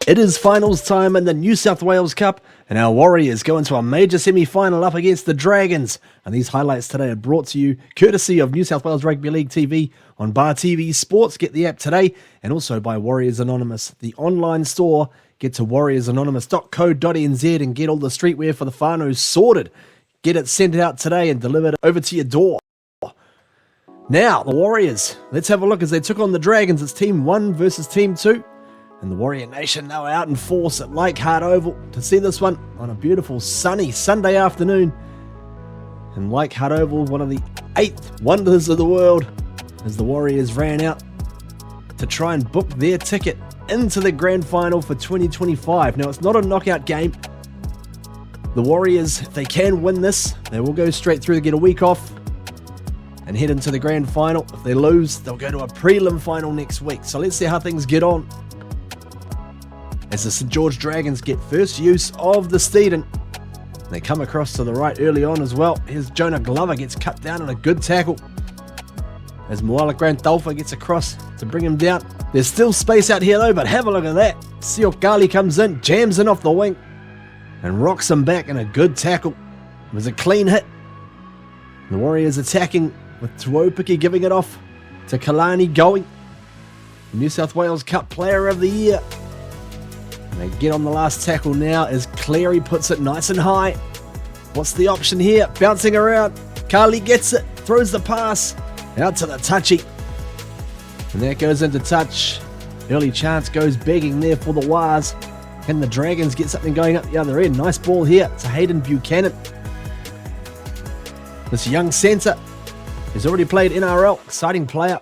It is finals time in the New South Wales Cup, and our Warriors go into a major semi-final up against the Dragons. And these highlights today are brought to you courtesy of New South Wales Rugby League TV on Bar TV Sports. Get the app today, and also by Warriors Anonymous, the online store. Get to warriorsanonymous.co.nz and get all the streetwear for the whānau sorted. Get it sent out today and delivered over to your door. Now, the Warriors. Let's have a look as they took on the Dragons. It's Team 1 versus Team 2. And the Warrior Nation, they were out in force at Leichhardt Oval to see this one on a beautiful sunny Sunday afternoon. And Leichhardt Oval, one of the 8th wonders of the world, as the Warriors ran out to try and book their ticket into the grand final for 2025. Now, it's not a knockout game. The Warriors, if they can win this, they will go straight through to get a week off and head into the grand final. If they lose, they'll go to a prelim final next week. So let's see how things get on as the St George Dragons get first use of the Steeden. They come across to the right early on as well. Here's Jonah Glover, gets cut down on a good tackle as Moala Grant-Dolfa gets across to bring him down. There's still space out here though, but have a look at that. Siok Gali comes in, jams in off the wing and rocks him back in a good tackle. It was a clean hit. The Warriors attacking with Tuopiki giving it off to Kalani going. New South Wales Cup Player of the Year. They get on the last tackle now as Cleary puts it nice and high. What's the option here? Bouncing around. Carly gets it, throws the pass out to the touchy. And that goes into touch. Early chance goes begging there for the Wars. Can the Dragons get something going up the other end? Nice ball here to Hayden Buchanan. This young centre has already played NRL, exciting player.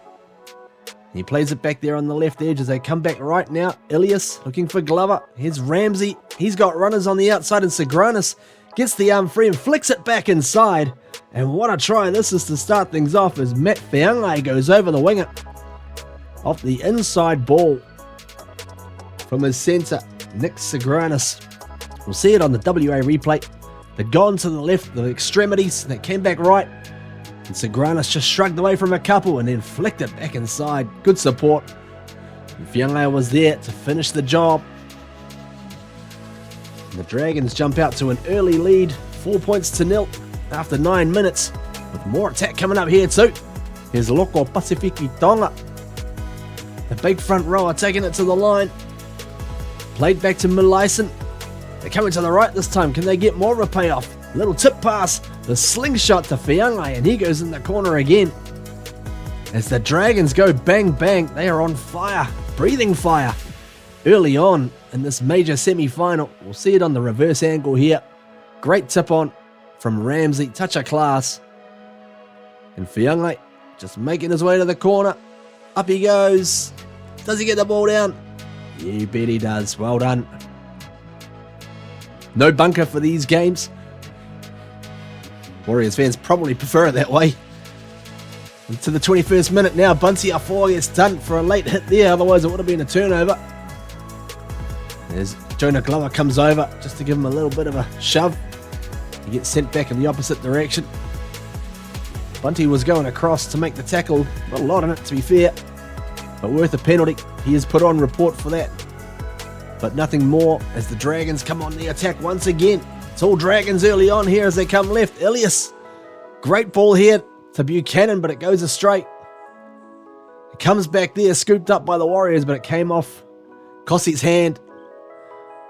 He plays it back there on the left edge as they come back right now. Ilias looking for Glover. Here's Ramsey. He's got runners on the outside, and Sagranis gets the arm free and flicks it back inside. And what a try this is to start things off as Matt Feangai goes over the winger. Off the inside ball from his centre, Nick Sagranis. We'll see it on the WA replay. They'd gone to the left, the extremities, and they came back right. And Sagranis just shrugged away from a couple and then flicked it back inside. Good support. And Fiangai was there to finish the job. And the Dragons jump out to an early lead, 4-0 after 9 minutes. With more attack coming up here too. Here's Loko Pasifiki Tonga. The big front rower taking it to the line. Played back to Melaison. They're coming to the right this time. Can they get more of a payoff? Little tip pass, the slingshot to Fiangai, and he goes in the corner again. As the Dragons go bang bang, they are on fire, breathing fire. Early on in this major semi-final, we'll see it on the reverse angle here. Great tip on from Ramsey, touch of class. And Fiangai just making his way to the corner. Up he goes. Does he get the ball down? You bet he does. Well done. No bunker for these games. Warriors fans probably prefer it that way. And to the 21st minute now, Bunty Afoa gets done for a late hit there, otherwise it would have been a turnover. As Jonah Glover comes over just to give him a little bit of a shove. He gets sent back in the opposite direction. Bunty was going across to make the tackle, not a lot in it to be fair, but worth a penalty. He is put on report for that. But nothing more as the Dragons come on the attack once again. It's all Dragons early on here as they come left. Ilias, great ball here to Buchanan, but it goes astray. It comes back there, scooped up by the Warriors, but it came off Kossi's hand.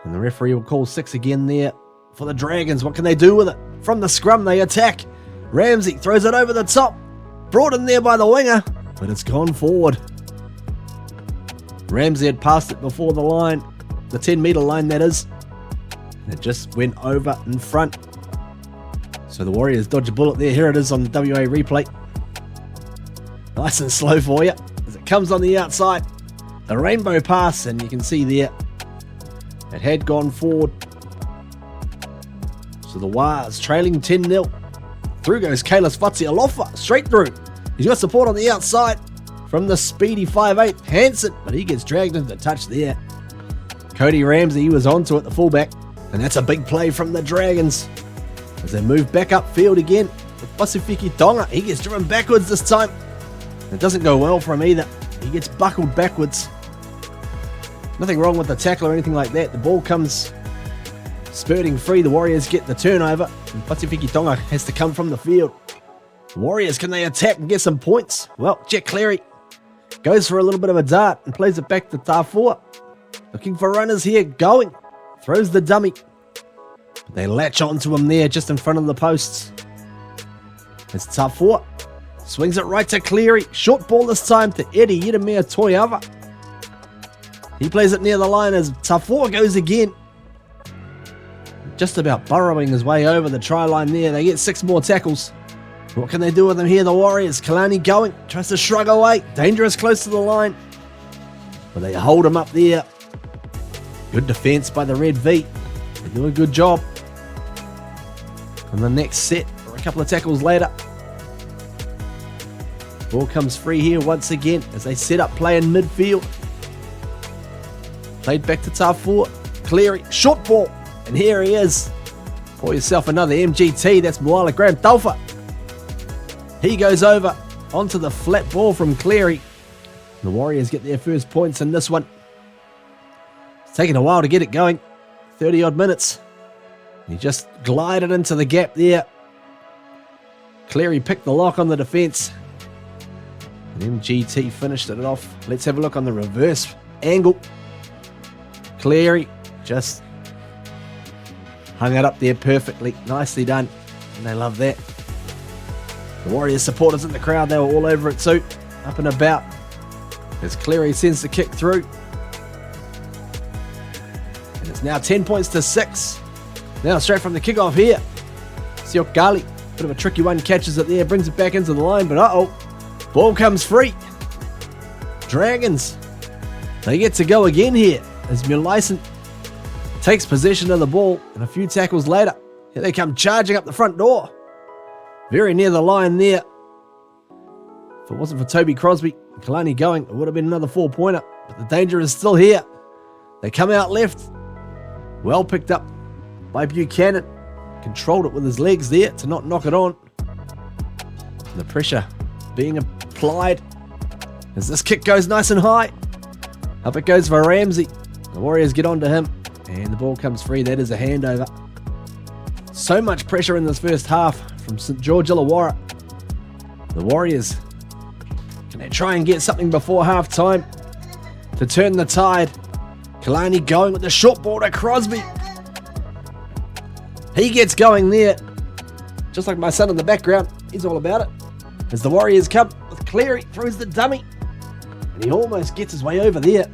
And the referee will call 6 again there for the Dragons. What can they do with it? From the scrum, they attack. Ramsey throws it over the top. Brought in there by the winger, but it's gone forward. Ramsey had passed it before the line, the 10-metre line that is. It just went over in front. So the Warriors dodge a bullet there. Here it is on the WA replay. Nice and slow for you as it comes on the outside. The rainbow pass, and you can see there it had gone forward. So the Wars trailing 10-0. Through goes Kalis Fatsialofa, straight through. He's got support on the outside from the speedy 5'8", Hansen, but he gets dragged into the touch there. Cody Ramsey, he was onto it, the fullback. And that's a big play from the Dragons as they move back upfield again with Pasifiki Tonga. He gets driven backwards this time. It doesn't go well for him either. He gets buckled backwards. Nothing wrong with the tackle or anything like that. The ball comes spurting free. The Warriors get the turnover. And Pacifici Tonga has to come from the field. The Warriors, can they attack and get some points? Well, Jack Cleary goes for a little bit of a dart and plays it back to Tafua. Looking for runners here. Going. Throws the dummy. But they latch onto him there just in front of the posts. It's Tafua. Swings it right to Cleary. Short ball this time to Eddie Yedemir Toiava. He plays it near the line as Tafua goes again. Just about burrowing his way over the try line there. They get 6 more tackles. What can they do with him here? The Warriors. Kalani going. Tries to shrug away. Dangerous close to the line. But they hold him up there. Good defense by the Red V. They do a good job. On the next set, or a couple of tackles later, ball comes free here once again as they set up play in midfield. Played back to Tafua. Cleary. Short ball. And here he is. Pour yourself another MGT. That's Moala Graham Taufa. He goes over onto the flat ball from Cleary. The Warriors get their first points in this one. It's taken a while to get it going. 30 odd minutes. He just glided into the gap there. Cleary picked the lock on the defence. And MGT finished it off. Let's have a look on the reverse angle. Cleary just hung it up there perfectly. Nicely done. And they love that. The Warriors supporters in the crowd, they were all over it too. Up and about. As Cleary sends the kick through. And it's now 10 points to 6. Now straight from the kickoff here. Siok Gali. Bit of a tricky one. Catches it there. Brings it back into the line. But uh-oh. Ball comes free. Dragons. They get to go again here. As Mulaisen takes possession of the ball. And a few tackles later, here they come charging up the front door. Very near the line there. If it wasn't for Toby Crosby and Kalani going, it would have been another 4-pointer. But the danger is still here. They come out left. Well picked up by Buchanan. Controlled it with his legs there to not knock it on. And the pressure being applied as this kick goes nice and high. Up it goes for Ramsey. The Warriors get onto him. And the ball comes free. That is a handover. So much pressure in this first half from St George Illawarra. The Warriors, can they try and get something before half time to turn the tide? Kalani going with the short ball to Crosby. He gets going there. Just like my son in the background, he's all about it. As the Warriors come with Cleary, throws the dummy. And he almost gets his way over there.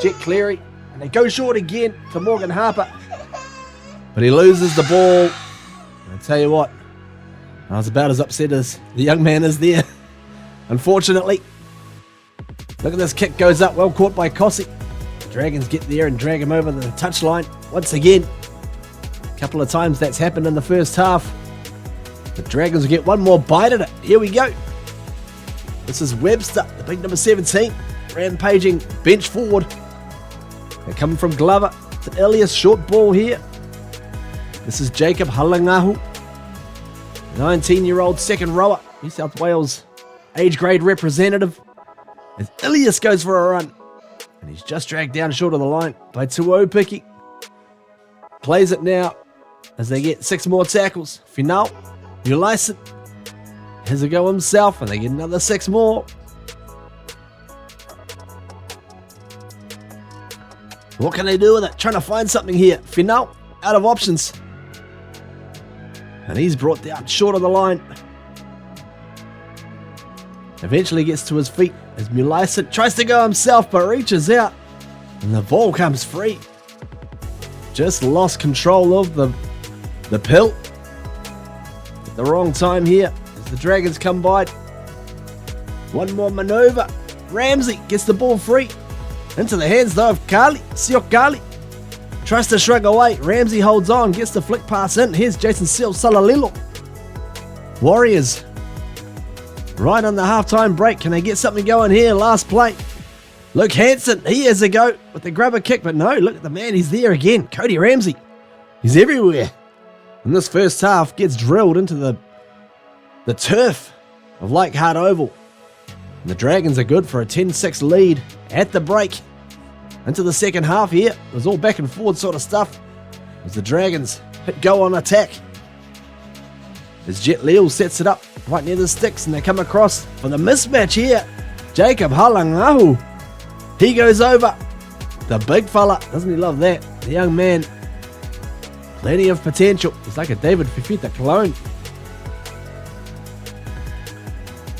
Jet Cleary, and they go short again to Morgan Harper. But he loses the ball. I tell you what, I was about as upset as the young man is there. Unfortunately. Look at this kick goes up, well caught by Kossi. The Dragons get there and drag him over the touchline once again. A couple of times that's happened in the first half. The Dragons will get one more bite at it. Here we go. This is Webster, the big number 17, rampaging bench forward. They're coming from Glover to Elias, short ball here. This is Jacob Halangahu, 19-year-old second rower, New South Wales age grade representative. As Elias goes for a run, and he's just dragged down short of the line by Tuopiki. Plays it now as they get 6 more tackles. Final, Mulaisen has a go himself, and they get another 6 more. What can they do with it? Trying to find something here. Final, out of options. And he's brought down short of the line. Eventually gets to his feet as Mulaisen tries to go himself but reaches out. And the ball comes free. Just lost control of the pill. At the wrong time here as the Dragons come by. One more manoeuvre. Ramsey gets the ball free. Into the hands though of Kali. Siok Kali. Tries to shrug away. Ramsey holds on. Gets the flick pass in. Here's Jason Salalilo. Warriors. Right on the halftime break. Can they get something going here? Last play. Luke Hansen. He has a go with the grubber kick. But no, look at the man. He's there again. Cody Ramsey. He's everywhere. And this first half gets drilled into the turf of Leichhardt Oval. And the Dragons are good for a 10-6 lead at the break. Into the second half here, it was all back and forward sort of stuff as the Dragons hit go on attack. As Jet Leo sets it up right near the sticks and they come across for the mismatch here. Jacob Halangahu, he goes over. The big fella, doesn't he love that? The young man, plenty of potential. He's like a David Fifita clone.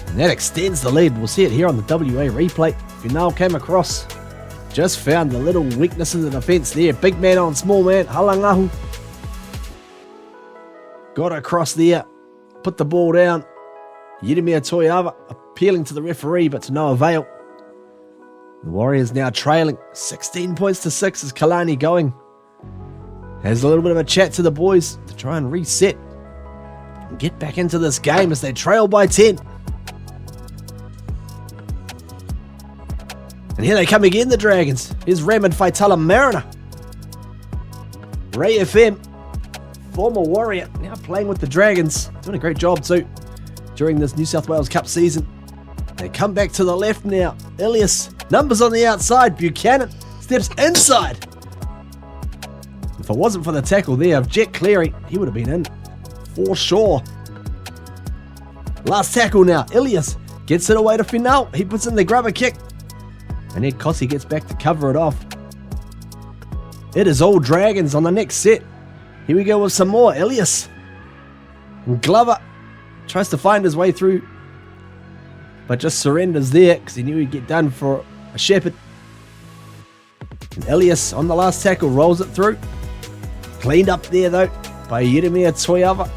And that extends the lead. We'll see it here on the WA replay. Finau came across, just found the little weakness in the defence there. Big man on small man, Halangahu. Got across there, put the ball down. Yeremia Toiava appealing to the referee, but to no avail. The Warriors now trailing 16 points to 6 as Kalani going. Has a little bit of a chat to the boys to try and reset and get back into this game as they trail by 10. And here they come again, the Dragons. Here's Raymond Faitala Mariner. Ray FM, former Warrior, now playing with the Dragons. Doing a great job too during this New South Wales Cup season. They come back to the left now. Ilias, numbers on the outside. Buchanan steps inside. If it wasn't for the tackle there of Jet Cleary, he would have been in for sure. Last tackle now. Ilias gets it away to Finau. He puts in the grubber kick. And Ed Kossi gets back to cover it off. It is all Dragons on the next set. Here we go with some more. Ilias. And Glover tries to find his way through, but just surrenders there because he knew he'd get done for a shepherd. And Ilias on the last tackle rolls it through. Cleaned up there though by Yeremia Toiava.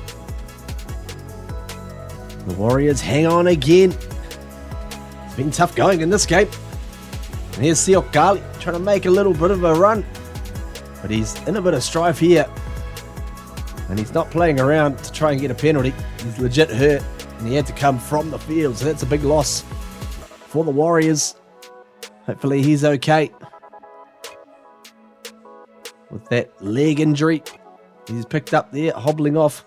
The Warriors hang on again. It's been tough going in this game. And here's Siok Gali trying to make a little bit of a run, but he's in a bit of strife here. And he's not playing around to try and get a penalty. He's legit hurt and he had to come from the field. So that's a big loss for the Warriors. Hopefully he's okay with that leg injury he's picked up there, hobbling off.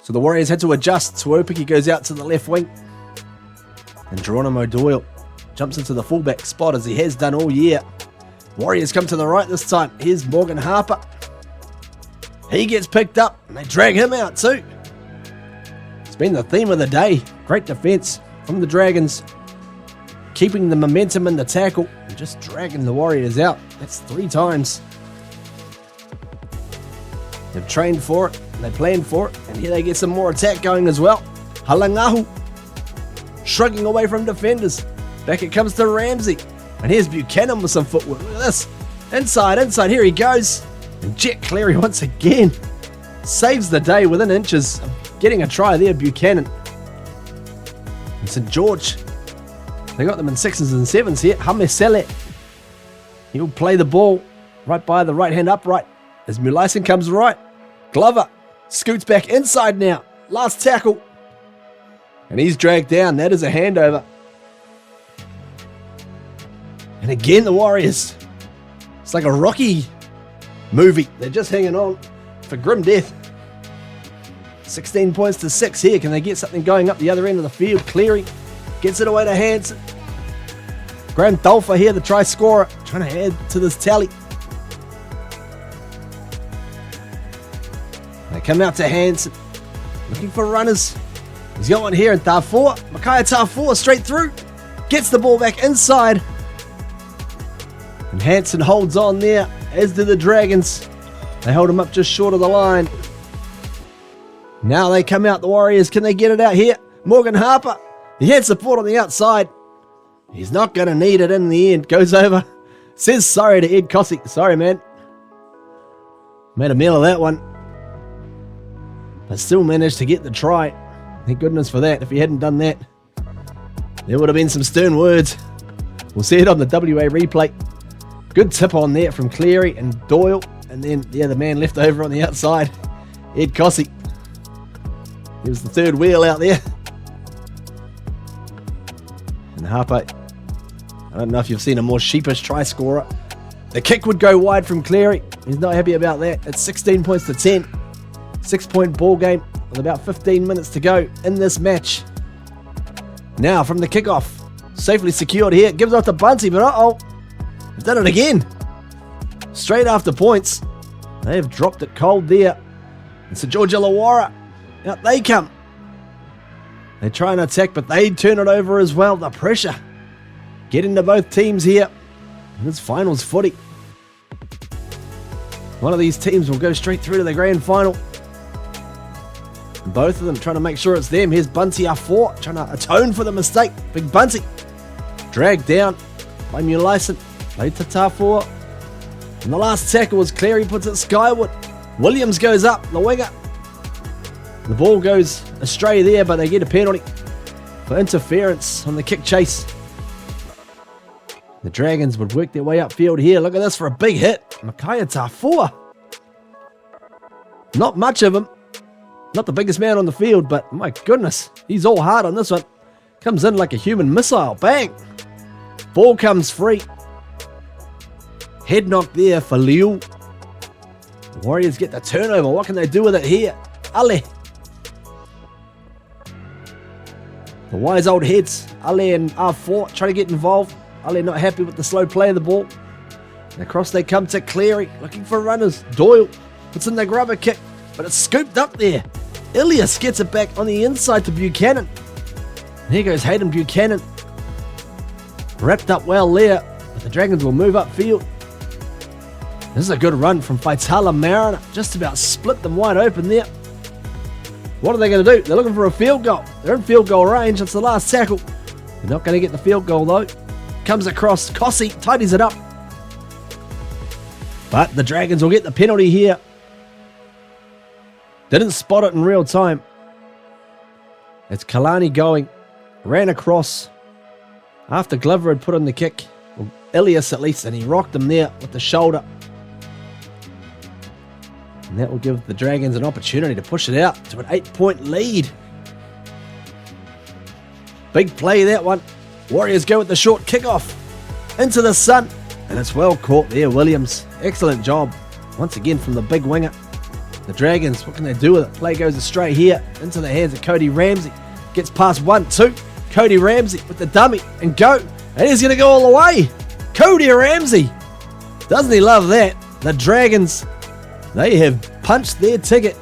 So the Warriors had to adjust. Tuopiki goes out to the left wing. And Geronimo Doyle jumps into the fullback spot as he has done all year. Warriors come to the right this time. Here's Morgan Harper. He gets picked up and they drag him out too. It's been the theme of the day. Great defence from the Dragons. Keeping the momentum in the tackle and just dragging the Warriors out. That's 3 times. They've trained for it. They planned for it. And here they get some more attack going as well. Halangahu shrugging away from defenders. Back it comes to Ramsey. And here's Buchanan with some footwork. Look at this. Inside. Here he goes. And Jet Cleary once again saves the day within inches of getting a try there, Buchanan. And St. George, they got them in 6s and 7s here. Hamesele, he'll play the ball right by the right hand upright as Mulaisen comes right. Glover scoots back inside now. Last tackle. And he's dragged down. That is a handover. And again, the Warriors. It's like a Rocky movie. They're just hanging on for grim death. 16 points to 6 here. Can they get something going up the other end of the field? Cleary gets it away to Hansen. Graham Dolfer here, the try scorer, trying to add to this tally. They come out to Hansen, looking for runners. He's got one here in Tarfor. Makaya Tarfor straight through. Gets the ball back inside. And Hansen holds on there, as do the Dragons. They hold him up just short of the line. Now they come out, the Warriors. Can they get it out here? Morgan Harper. He had support on the outside. He's not going to need it in the end. Goes over. Says sorry to Ed Kossi. Sorry, man. Made a meal of that one. But still managed to get the try. Thank goodness for that. If he hadn't done that, there would have been some stern words. We'll see it on the WA replay. Good tip on there from Cleary and Doyle. And then, yeah, the man left over on the outside, Ed Kossi. He was the third wheel out there. And Harper, I don't know if you've seen a more sheepish try scorer. The kick would go wide from Cleary. He's not happy about that. It's 16 points to 10. 6-point ball game with about 15 minutes to go in this match. Now from the kickoff. Safely secured here. Gives off to Bunty, but uh-oh. They've done it again. Straight after points. They have dropped it cold there. And St George Illawarra, out they come. They try and attack, but they turn it over as well. The pressure getting to both teams here. And it's finals footy. One of these teams will go straight through to the grand final. And both of them trying to make sure it's them. Here's Bunty R4, trying to atone for the mistake. Big Bunty. Dragged down by Mulaison. Played to Tafua. And the last tackle was Cleary, puts it skyward. Williams goes up, the winger. The ball goes astray there, but they get a penalty for interference on the kick chase. The Dragons would work their way upfield here. Look at this for a big hit. Makaya Tafua. Not much of him. Not the biggest man on the field, but my goodness, he's all hard on this one. Comes in like a human missile. Bang! Ball comes free. Head knock there for Liu. The Warriors get the turnover. What can they do with it here? Ale. The wise old heads. Ale and R4 trying to get involved. Ale not happy with the slow play of the ball. And across they come to Cleary. Looking for runners. Doyle puts in the grubber kick. But it's scooped up there. Ilias gets it back on the inside to Buchanan. And here goes Hayden Buchanan. Wrapped up well there. But the Dragons will move upfield. This is a good run from Faitala Mariner. Just about split them wide open there. What are they going to do? They're looking for a field goal. They're in field goal range. It's the last tackle. They're not going to get the field goal though. Comes across. Kossi tidies it up. But the Dragons will get the penalty here. Didn't spot it in real time. It's Kalani going. Ran across. After Glover had put in the kick. Well, Elias at least. And he rocked him there with the shoulder. And that will give the Dragons an opportunity to push it out to an 8-point lead. Big play that one. Warriors go with the short kickoff. Into the sun. And it's well caught there, Williams. Excellent job. Once again from the big winger. The Dragons, what can they do with it? Play goes astray here. Into the hands of Cody Ramsey. Gets past 1-2. Cody Ramsey with the dummy. And go. And he's going to go all the way. Cody Ramsey. Doesn't he love that? The Dragons, they have punched their ticket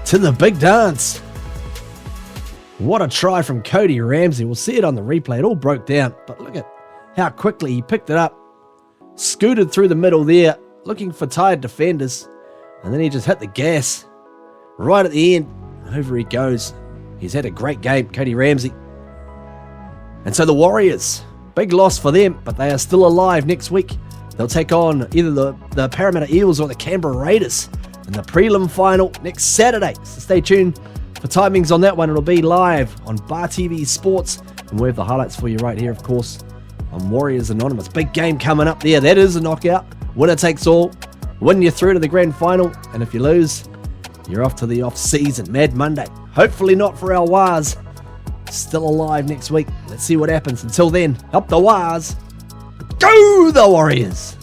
to the big dance. What a try from Cody Ramsey. We'll see it on the replay. It all broke down. But look at how quickly he picked it up. Scooted through the middle there. Looking for tired defenders. And then he just hit the gas. Right at the end. Over he goes. He's had a great game, Cody Ramsey. And so the Warriors. Big loss for them. But they are still alive next week. They'll take on either the Parramatta Eels or the Canberra Raiders in the prelim final next Saturday. So stay tuned for timings on that one. It'll be live on Bar TV Sports. And we have the highlights for you right here, of course, on Warriors Anonymous. Big game coming up there. That is a knockout. Winner takes all. Win you through to the grand final. And if you lose, you're off to the off-season. Mad Monday. Hopefully not for our Wars. Still alive next week. Let's see what happens. Until then, help the Wars. Go the Warriors!